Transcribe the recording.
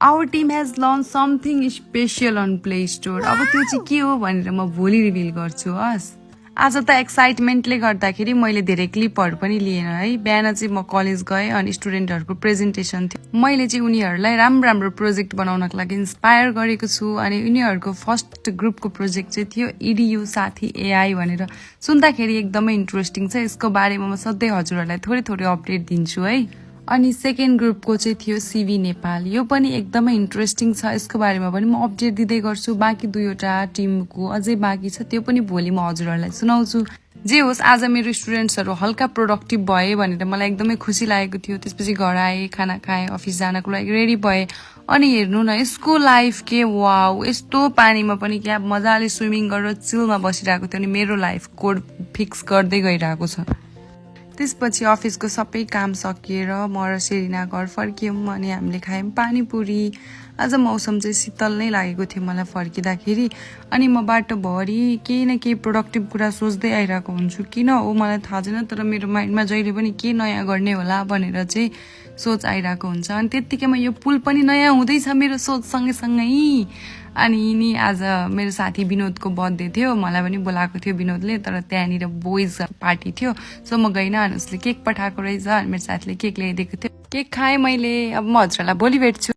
Our team has launch something special on Play Store. अब त्यो चाहिँ के हो भनेर म भोलि रिभिल गर्छु। हस्, आज त एक्साइटमेन्टले गर्दाखेरि मैले धेरै क्लिपहरू पनि लिएन है। बिहान चाहिँ म कलेज गएँ अनि स्टुडेन्टहरूको प्रेजेन्टेसन थियो। मैले चाहिँ उनीहरूलाई राम्रो राम्रो प्रोजेक्ट बनाउनको लागि इन्सपायर गरेको छु। अनि उनीहरूको फर्स्ट ग्रुपको प्रोजेक्ट चाहिँ थियो इडियु साथी एआई भनेर। सुन्दाखेरि एकदमै इन्ट्रेस्टिङ छ। यसको बारेमा म सधैँ हजुरहरूलाई थोरै थोरै अपडेट दिन्छु है। अनि सेकेन्ड ग्रुपको चाहिँ थियो सिभी नेपाल। यो पनि एकदमै इन्ट्रेस्टिङ छ। यसको बारेमा पनि म अपडेट दिँदै गर्छु। बाँकी दुईवटा टिमको अझै बाँकी छ, त्यो पनि भोलि म हजुरहरूलाई सुनाउँछु। जे होस्, आज मेरो स्टुडेन्ट्सहरू हल्का प्रोडक्टिभ भए भनेर मलाई एकदमै खुसी लागेको थियो। त्यसपछि घर आएँ, खाना खाएँ, अफिस जानको लागि रेडी भएँ। अनि हेर्नु न यसको लाइफ के वाउ, यस्तो पानीमा पनि क्या मजाले स्विमिङ गरेर चिलमा बसिरहेको थियो। अनि मेरो लाइफ कोड फिक्स गर्दै गइरहेको छ। त्यसपछि अफिसको सबै काम सकिएर म र सेरिना घर फर्क्यौँ। अनि हामीले खायौँ पानीपुरी। आज मौसम चाहिँ शीतल नै लागेको थियो मलाई फर्किँदाखेरि। अनि म बाटोभरि केही न केही प्रोडक्टिभ कुरा सोच्दै आइरहेको हुन्छु। किन हो मलाई थाहा छैन, तर मेरो माइन्डमा जहिले पनि के नयाँ गर्ने होला भनेर चाहिँ सोच आइरहेको हुन्छ। अनि त्यत्तिकैमा यो पुल पनि नयाँ हुँदैछ मेरो सोच सँगै। अनि नि आज मेरो साथी विनोदको बर्थडे थियो। मलाई पनि बोलाएको थियो विनोदले, तर त्यहाँनिर बोइज पार्टी थियो, सो म गइनँ। अनि उसले केक पठाएको रहेछ अनि मेरो साथीले केक ल्याइदिएको थियो। केक खाएँ मैले। अब म हजुरहरूलाई भोलि भेट्छु।